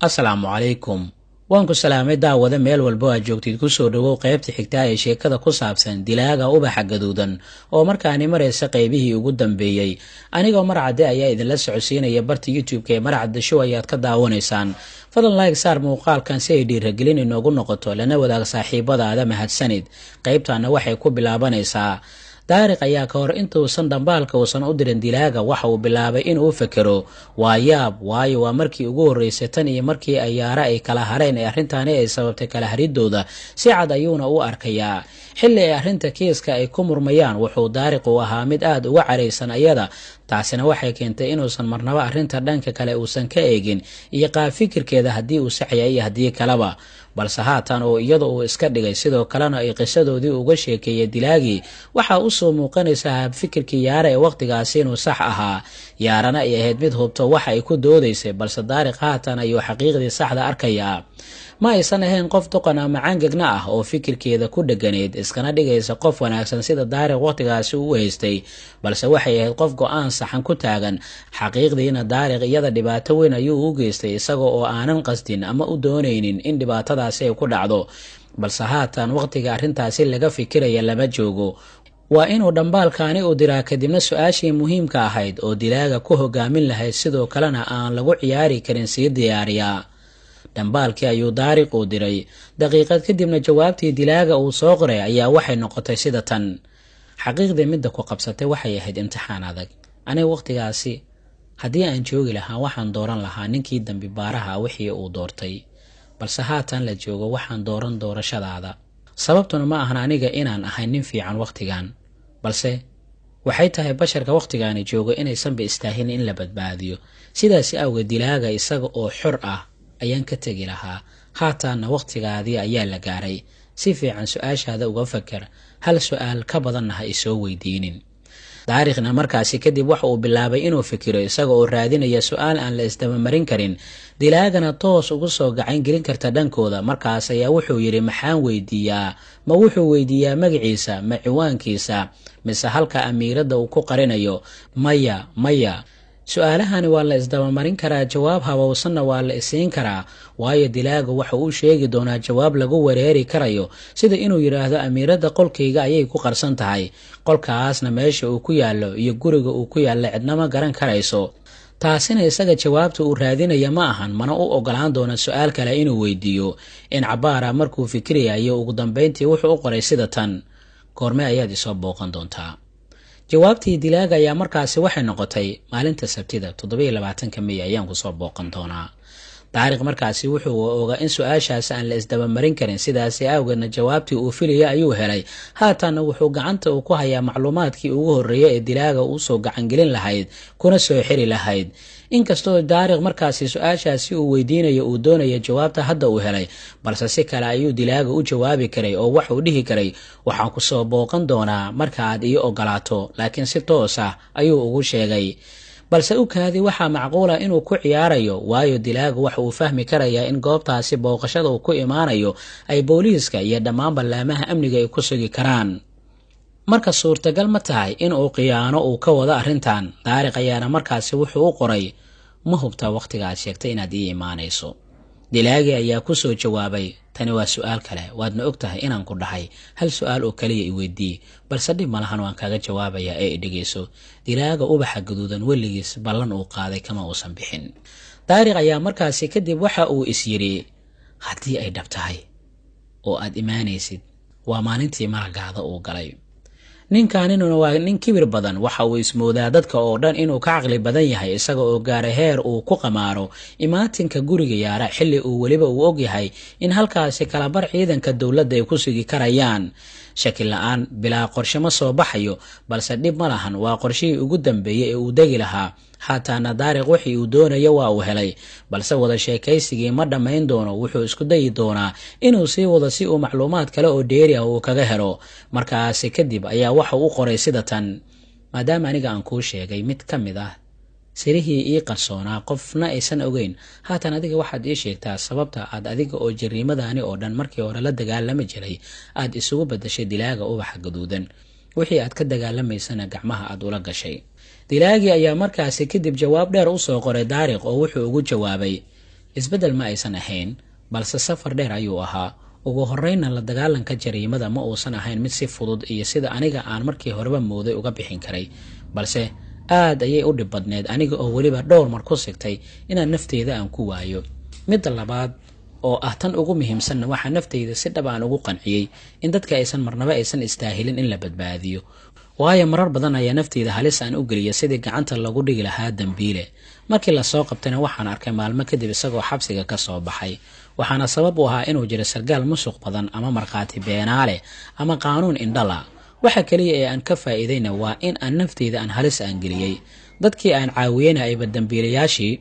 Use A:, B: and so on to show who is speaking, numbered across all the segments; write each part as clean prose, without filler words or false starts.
A: asalaamu calaykum waan ku salaamay daawada meel walba aad joogtid ku soo dhawow qaybta xigta ee sheekada ku saabsan dilaaga ubaxa gaduudan oo markaani maraysa qaybihii ugu dambeeyay anigoo marcade ayaa idinla socodsiinaya barta YouTube-ka ee marcade show ayaad ka daawanaysaan fadlan like saar muuqaalkan si ay dhiirigelin inoogu noqoto lana wadaag saaxiibadaada mahadsanid qaybtana waxay ku bilaabanaysaa Daariq ayaa ka hor intuusan dambaalka uusan u dirin dilaaga waxa uu bilaabay inuu fakaro waayo waa markii ugu horeysay tan iyo markii ayaara ay kala hareen ee arrintaani ay sababtay kala haridooda si cad ayuuna u arkayaa xilli ay arrinta kiiska ay ku murmayaan wuxuu Daariq u ahaa mid aad uga careysan ayada taasina waxay keentay inuusan marnaba arrinta dhanka kale uusan ka eegin iyo qaab fikirkeeda haddii uu saxyay iyo haddii kaleba balse haatan oo iyada uu iska dhigay sidoo kalena ay qisadoodii uga sheekeeyay dilaagii waxa uu soo muuqanaysaa hab fikirkii yaara ee waqtigaasi inuu sax ahaa yaarana ay ahayd mid hubto waxa ay ku doodaysay balse Daariq haatan ayuu xaqiiqdii saxda arkayaa ma aysan ahayn qof doqon ama cangagna ah oo fikirkeeda ku dhaganeed iskana dhigaysa qof wanaagsan sida Daariq waqtigaasi uu haystay balse waxay ahayd qof go'aan saxan ku taagan xaqiiqdiina Daariq iyada dhibaato weyn ayuu u geystay isaga oo aanan qasdin ama u doonaynin in dhibaatadaasi ay ku dhacdo balse haatan waqtiga arrintaasi laga fikiraya lama joogo waa inuu dhambaalkaani u diraa kadibna su'aashii muhiimka ahayd oo dilaaga ku hogaamin lahayd sidoo kalena aan lagu ciyaari karin sii diyaariyaa dhambaalkii ayuu Daariq u diray daqiiqad kadibna jawaabtii dilaaga uu soo qoray ayaa waxay noqotay sida tan xaqiiqdii midda ku qabsatay waxay ahayd imtixaan adag aniga waqtigaasi haddii aan joogi lahaa waxaan dooran lahaa ninkii dambi baaraha wixii uu doortay balse haatan la joogo waxaan dooran doorashadaada sababtuna ma ahan aniga inaan ahay nin fiican waqtigan balse waxay tahay basharka waqtigaani joogo inaysan ba istaahilin in la badbaadiyo sidaas awgeed dilaaga isaga oo xor ah ayaan ka tagi lahaa haataana waqtigaadii ayaa la gaaray si fiican su'aashaada uga fakar hal su'aal ka badanna ha isoo weydiinin Daariqna markaasi kadib waxa uu bilaabay inuu fikiro isaga oo raadinaya su'aal aan la isdabamarin karin dilaagana toos ugu soo gacan gelin karta dhankooda markaas ayaa wuxuu yiri maxaan weydiiyaa ma wuxuu weydiiyaa magaciisa ma ciwaankiisa mise halka amiirada uu ku qarinayo maya su'aalahani waa la isdabamarin karaa jawaab habowsanna waa la isiin karaa waayo dilaaga waxa uu sheegi doonaa jawaab lagu wareeri karayo sida inuu yiraahdo amiirada qolkayga ayay ku qarsan tahay qolkaasna meesha uu ku yaalo iyo guriga uu ku yaalo cidnama garan karayso taasina isaga jawaabta uu raadinaya ma ahan mana u ogolaan doona su'aal kale inuu weydiiyo in cabaara markuu fikirayo ugu dambeyntii wuxuu u qoray sida tan goorma ayaad isoo booqan doontaa jawaabtii dilaaga ayaa markaasi waxay noqotay maalinta Sabtida 27 May ayaan ku soo booqan doonaa Daariq markaasi wuxuu ogaa in su'aashaas aan la isdabamarin karin sidaas awgeedna jawaabtii uu filayay ayuu helay haatan wuxuu gacanta uu ku hayaa macluumaadkii ugu horeeyay ee dilaaga uu soo gacan gelin lahayd kuna soo xiri lahayd inkastoo Daariq markaasi su'aashaasi uu weydiinayo uu doonayo jawaabta hadda uu helay balse si kale ayuu dilaaga u jawaabi karay oo wax uu dhihi karay waxaan ku soo booqan doonaa marka aad ii ogolaato laakiin si toos ah ayuu ugu sheegay balse u kaadi waxa macquul ah inuu ku ciyaarayo waayo dilaaga waxa uu fahmi karayaa in goobtaasi booqashada uu ku imaanayo ay booliiska iyo dhammaan ballaamaha amniga ay ku sugi karaan marka suurtagal ma tahay in uu qiyaano uu ka wado arrintan Daariq ayaana markaasi wuxuu u qoray ma hubta waqtiga aad sheegtay inaad ii imaanayso dilaagi ayaa ku soo jawaabay tani waa su'aal kale waadna ogtahay inaan ku dhahay hal su'aal oo kaliya i weydii balse dib malahan waan kaga jawaabaya ee dhageyso dilaaga ubaxa gaduudan weligiis ballan uu qaaday kama uusan bixin Daariq ayaa markaasi kadib waxa uu is yiri haddii ay dhab tahay oo aad imaanaysid waa maalintii maragaada uu galay ninkaanina waa nin kibir badan waxa uu ismoodaa dadka oo dhan inuu ka aqli badan yahay isaga oo gaaray heer uu ku qamaaro imaatinka guriga yaara xilli uu waliba uu og yahay in halkaasi kala bar ciidanka dawladda ay ku sugi karayaan shaki la'aan bilaa qorshe ma soo baxayo balse dhib ma lahan waa qorshihii ugu dambeeyay ee uu degi lahaa haataana Daariq wixii uu doonayo waa uu helay balse wada sheekaysigii ma dhamayn doono wuxuu isku dayi doonaa inuu sii wado si uu macluumaad kale oo dheeri ah uu kaga helo markaasi kadib ayaa waxa uu qoray sida tan maadaama aniga aan kuu sheegay mid ka mid ah sirihii ii qarsoonaa qofna aysan ogeyn haatan adiga waxaad ii sheegtaa sababta aad adiga oo jariimadani oo dhan markii hore la dagaalami jiray aad isugu bedeshay dilaaga ubaxa gaduudan wixii aad ka dagaalamaysana gacmaha aad ula gashay dilaagi ayaa markaasi kadib jawaab dheer u soo qoray Daariq oo wuxuu ugu jawaabay isbeddel ma aysan ahayn, balse safar dheer ayuu ahaa. ugu horreynna la dagaalanka jariimada ma uusan ahayn mid si fudud iyo sida aniga aan markii horeba mooday uga bixin karay, balse aad ayay u dhib badneed aniga oo weliba dhowr mar ku sigtay inaan nafteyda aan ku waayo. midda labaad oo ah tan ugu muhiimsanna waxaa nafteyda si dhab aan ugu qanciyey in dadka aysan marnaba aysan istaahilin in la badbaadiyo, waayo marar badan ayaa nafteyda halis aan u geliya sidii gacanta lagu dhigi lahaa dambiile. markii lasoo qabtayna waxaan arkay maalmo kadib isagoo xabsiga ka soo baxay, waxaana sabab u ahaa inuu jiro sargaal musuq badan ama markhaati beenaale ama qaanuun indhala. waxa kaliya ee aan ka faa'iidayna waa in aan nafteyda aan halis aan geliyey, dadkii aan caawiyeyna ayba dambiilayaashii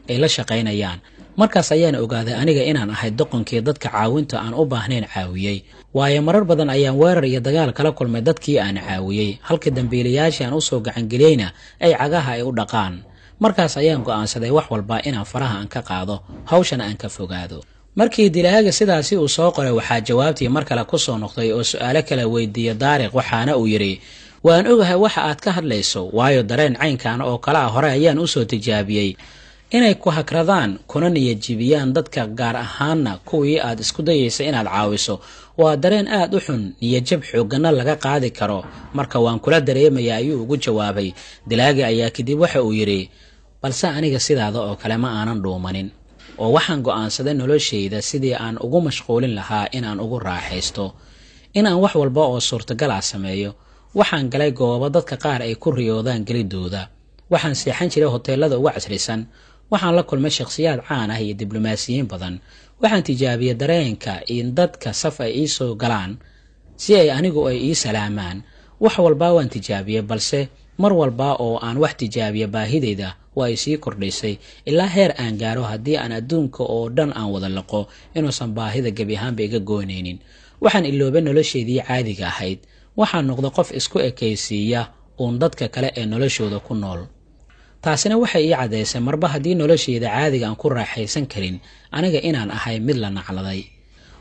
A: ay la shaqaynayaan. markaas ayaan ogaaday aniga inaan ahay doqonkii dadka caawinta aan u baahnayn caawiyey, waayo marar badan ayaan weerar iyo dagaal kala kulmay dadkii aan caawiyey, halka dambiilayaashii aan usoo gacangeliyeyna ay cagaha ay u dhaqaan. markaas ayaan go'aansaday wax walba inaan faraha aan ka qaado, hawshana aan ka fogaado. markii dilaaga sidaasi uu soo qoray waxaa jawaabtii mar kale ku soo noqday oo su'aalo kala weydiiyey Daariq, waxaana uu yidhi, waan ogahay waxa aad ka hadlayso, waayo dareen caynkan oo kale ah hore ayaan usoo tijaabiyey. inay ku hakradaan kuna niyad jibiyaan dadka, gaar ahaanna kuwii aad isku dayaysa inaad caawiso, waa dareen aad u xun, niyadjab xoogana laga qaadi karo. marka waan kula dareemaya ayuu ugu jawaabay. dilaaga ayaa kadib waxa uu yidhi, balse aniga sidaada oo kale ma aanan dhuumanin, oo waxaan go'aansaday noloshayda sidii aan ugu mashquulin lahaa inaan ugu raaxaysto, inaan wax walba oo suurtagal ah sameeyo. waxaan galay goobo dadka qaar ay ku riyoodaan gelidooda, waxaan seexan jiray hoteelada ugu casrisan, waxaan la kulmay shakhsiyaad caan ah iyo diblomaasiyiin badan. waxaan tijaabiyey dareenka in dadka saf ay ii soo galaan si ay anigu ay ii salaamaan. wax walba waan tijaabiyey, balse mar walba oo aan wax tijaabiya baahideyda waa ay sii kordhaysay, ilaa heer aan gaaro haddii aan adduunka oo dhan aan wada laqo inuusan baahida gebi ahaanba iga goynaynin. waxaan iloobay nolosheedii caadiga ahayd, waxaan noqday qof isku ekaysiiya uun dadka kale ee noloshooda ku nool. taasina waxay ii caddaysay marba haddii nolosheeda caadiga aan ku raaxaysan karin aniga inaan ahay mid la nacladay.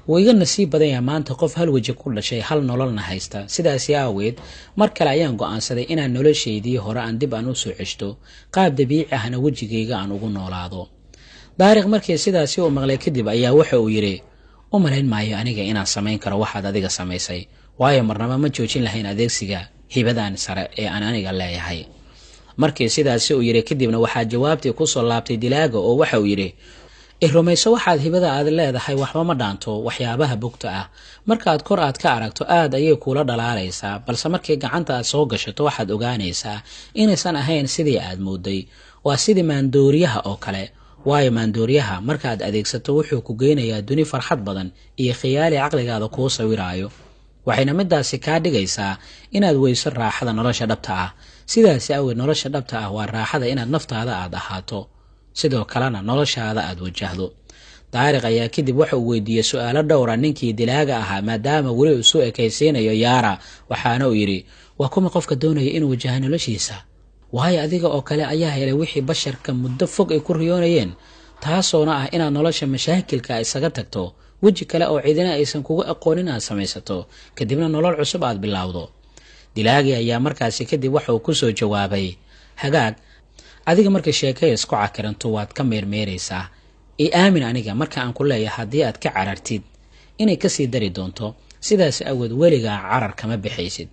A: wuu iga nasiib badan yahay maanta qof hal weji ku dhashay, hal nololna haysta. sidaasi aaweed mar kale ayaan go'aansaday inaan noloshaydii hore aan dib aan u soo ceshto, qaab dabiici ahna wejigayga aan ugu noolaado. Daariq markii sidaasi uu maqlay kadib ayaa waxa uu yidhi, u malayn maayo aniga inaan samayn karo waxaad adiga samaysay, waayo marnaba ma joojin lahayn adeegsiga hibadan sare ee aan aniga leeyahay. markii sidaasi uu yidhi kadibna waxaa jawaabtii ku soo laabtay dilaaga oo waxa uu yidhi, rumayso waxaad hibada aad leedahay waxba ma dhaanto waxyaabaha bugta ah. markaad kor aad ka aragto aad ayay kula dhalaalaysaa, balse markii gacanta aad soo gashato waxaad ogaanaysaa inaysan ahayn sidii aad mooday. waa sidii maandooriyaha oo kale, waayo maandooriyaha markaad adeegsato wuxuu ku geynayaa duni farxad badan iyo khiyaali caqligaada kuu sawiraayo, waxayna midaasi kaa dhigaysaa inaad weyso raaxada nolosha dhabta ah. sidaasi awgeed nolosha dhabta ah waa raaxada inaad naftaada aad ahaato, sidoo kalena noloshaada aad wajahdo. Daariq ayaa kadib waxa uu weydiiyey su'aalo dhowra ninkii dilaaga ahaa, maadaama weli uu soo ekaysiinayo Yaara. waxaana uu yidhi, waa kuma qofka doonaya inuu wajaha noloshiisa? waayo adiga oo kale ayaa helay wixii basharka muddo fog ay ku riyoonayeen, taasoona ah inaad nolosha mashaakilka isaga tagto, weji kale oo cidina aysan kugu aqoonin aad samaysato, kadibna nolol cusub aad bilowdo. dilaagii ayaa markaasi kadib waxa uu ku soo jawaabay, hagaag, adiga markii sheekay isku cakiranto waad ka meermeeraysaa. aamin aniga marka aan ku leeyahay haddii aad ka carartid inay kasii dari doonto, sidaas awgeed weligaa carar kama bixaysid.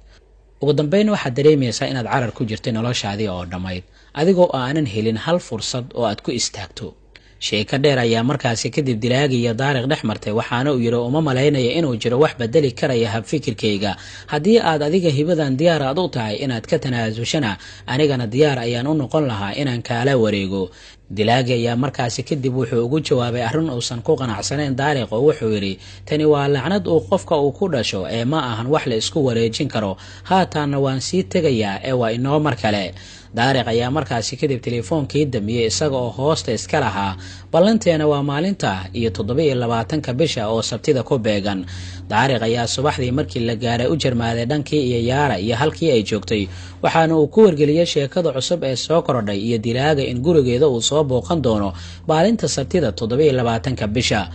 A: ugu dambeyn waxaad dareemaysaa inaad carar ku jirtay noloshaadii oo dhammayd, adigoo aanan helin hal fursad oo aad ku istaagto. sheeko dheer ayaa markaasi kadib dilaagii iyo Daariq dhex martay, waxaana uu yidhi, uma malaynaya inuu jiro wax bedeli karaya habfikirkayga. haddii aad adiga hibadan diyaar aad u tahay inaad ka tanaasushana, anigana diyaar ayaan u noqon lahaa inaan kaala wareego. dilaagi ayaa markaasi kadib wuxuu ugu jawaabay arrin uusan ku qanacsanayn Daariq, oo wuxuu yidhi, tani waa lacnad uu qofka uu ku dhasho ee ma ahan wax la isku wareejin karo. haataana waan sii tegayaa ee waa inoo mar kale. Daariq ayaa markaasi kadib telefoonkii damiyey isaga oo hoosta iska lahaa, ballanteena waa maalinta iyo 27 bisha oo sabtida ku beegan. Daariq ayaa subaxdii markii la gaaray u jarmaaday dhankii iyo Yaara iyo halkii ay joogtay, waxaana uu ku wargeliyay sheekada cusub ee soo korodhay iyo dilaaga in gurigeeda uu soo booqan doono maalinta sabtida 27 bisha.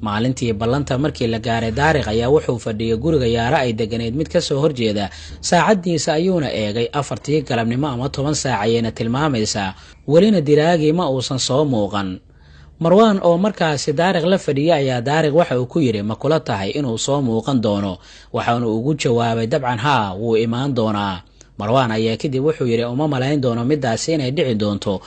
A: maalintii ballanta markii la gaaray, Daariq ayaa wuxuu fadhiyay guriga Yaara ay deganeed mid ka soo horjeeda. saacadiisa ayuuna eegay 4 galabnimo ama 10 saac ayayna tilmaamaysaa, welina dilaagii ma uusan soo muuqan. marwaan oo markaasi daariq la fadhiya ayaa daariq waxa uu ku yidhi ma kula tahay inuu soo muuqan doono, waxaana ugu jawaabay dabcan haa, wuu imaan doonaa. marwaan ayaa kadib wuxuu yidhi uma malayn doono midaasi inay dhici doonto,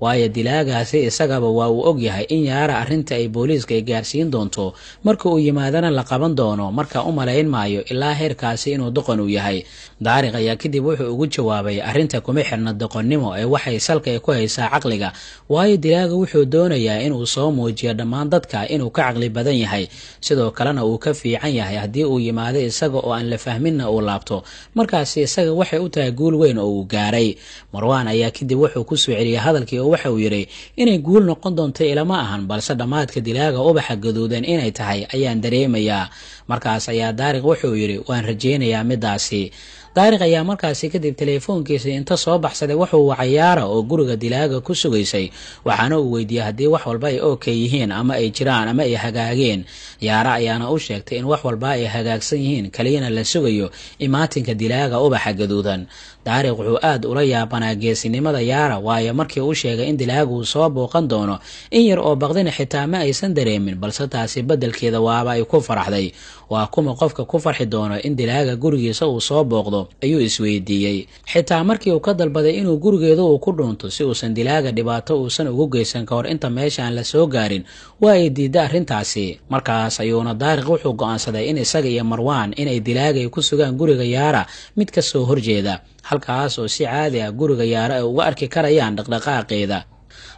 A: waayo dilaagaasi isagaba waa uu ogyahay in yaara arrinta ay booliiska ay gaarsiin doonto, marka uu yimaadana la qaban doono, marka u malayn maayo ilaa heerkaasi inuu doqon u yahay. daariq ayaa kadib wuxuu ugu jawaabay arrinta kuma xirna doqonnimo ee waxay salka ay ku haysaa caqliga, waayo dilaaga wuxuu doonayaa inuu soo muujiyo dhammaan dadka inuu ka caqli badan yahay, sidoo kalena uu ka fiican yahay. haddii uu yimaado isaga oo aan la fahminna uu laabto, markaasi isaga waxay u tahay guul weyn oo uu gaaray. marwaan ayaa kadib wuxuu ku soo celiyay hadalkii oo waxa uu yidhi inay guul noqon doonto ilama ahan, balse dhammaadka dilaaga ubaxa gaduudan inay tahay ayaan dareemayaa. markaas ayaa daariq wuxuu yidhi waan rajaynayaa midaasi. daariq ayaa markaasi kadib teleefoonkiisa inta soo baxsaday wuxuu wacay yaara oo guriga dilaaga ku sugaysay, waxaana uu weydiiyey haddii wax walba ay okay yihiin ama ay jiraan ama ay hagaageen. yaara ayaana u sheegtay in wax walba ay hagaagsan yihiin, kaliyana la sugayo imaatinka dilaaga ubaxa gaduudan. daariq wuxuu aad ula yaabanaa geesinimada yaara, waayo markii uu sheegay in dilaaga uu soo booqan doono in yar oo baqdina xitaa ma aysan dareemin, balse taasi beddelkeeda waaba ay ku faraxday. waa kuma qofka ku farxi doono in dilaaga gurigiisa uu soo booqdo, ayuu isweydiiyey. xitaa markii uu ka dalbaday inuu gurigeeda uu ku dhuunto si uusan dilaaga dhibaato uusan ugu geysan ka hor inta meeshaan la soo gaarin, waa ay diidda arrintaasi. markaas ayuuna daariq wuxuu go'aansaday in isaga iyo marwaan inay dilaaga ay ku sugaan guriga yaara mid ka soo horjeeda, halkaas oo si caadi ah guriga yaara ay uga arki karayaan dhaqdhaqaaqeeda.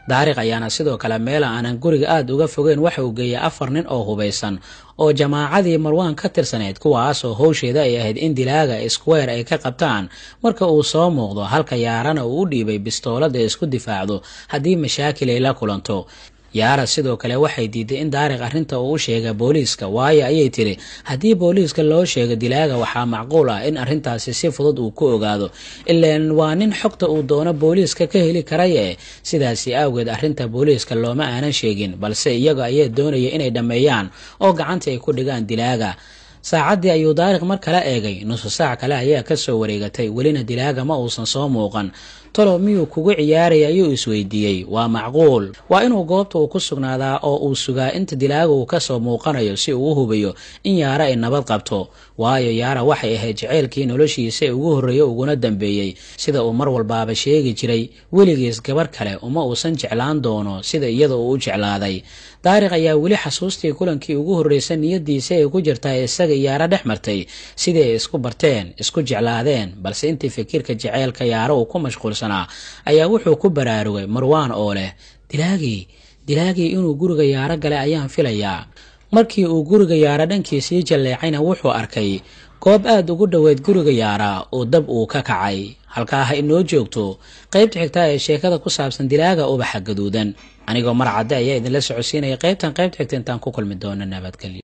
A: daariq ayaana sidoo kale meel aanan guriga aad uga fogeyn waxa uu geeyay 4 nin oo hubaysan oo jamaacadii marwaan ka tirsaneyd, kuwaasoo howsheeda ay ahayd in dilaaga square ay ka qabtaan marka uu soo muuqdo, halka yaarana uu u dhiibay bistoolada isku difaacdo haddii mashaakil ay la kulanto. yaara sidoo kale waxay diiday in daariq arrinta uu u sheega booliiska, waayo ayay tiri haddii booliiska loo sheego dilaaga waxaa macquul ah in arrintaasi si fudud uu ku ogaado, ilaan waa nin xogta uu doono booliiska ka heli karaye. sidaasi awgeed arrinta booliiska looma aanan sheegin, balse iyaga ayaa doonaya inay dhammeeyaan oo gacanta ay ku dhigaan dilaaga. saacaddii ayuu daariq mar kale eegay, nusu saac kale ayaa ka soo wareegatay, welina dilaaga ma uusan soo muuqan. talo miyuu kugu ciyaaraya ayuu isweydiiyey. waa macquul, waa inuu goobta uu ku sugnaadaa oo uu sugaa inta dilaaga uu ka soo muuqanayo si uu u hubiyo in yaara ay nabad qabto, waayo yaara waxay ahayd jaceylkii noloshiisa ee ugu horreeyey uguna dambeeyey. sida uu mar walbaaba sheegi jiray, weligiis gabar kale uma uusan jeclaan doono sida iyada uu u jeclaaday. daariq ayaa weli xasuustii kulankii ugu horreysay niyadiisa ay ku jirtaa isaga yaara dhex martay, sidii ay isku barteen, isku jeclaadeen, balse intii fikirka jaceylka yaara uu ku mashquulsanaa ayaa wuxuu ku baraarugay marwaan oo leh dilaagii inuu guriga yaara galay ayaan filayaa. markii uu guriga yaara dhankiisii jalleecayna wuxuu arkay goob aad ugu dhoweyd guriga yaara oo dab uu ka kacay. halkaa ha inoo joogto qaybta xigta ee sheekada ku saabsan dilaaga ubaxa gaduudan. anigoo marcadde ayaa idinla socodsiinaya qaybta xigta intaan ku kulmi doono nabadgelyo.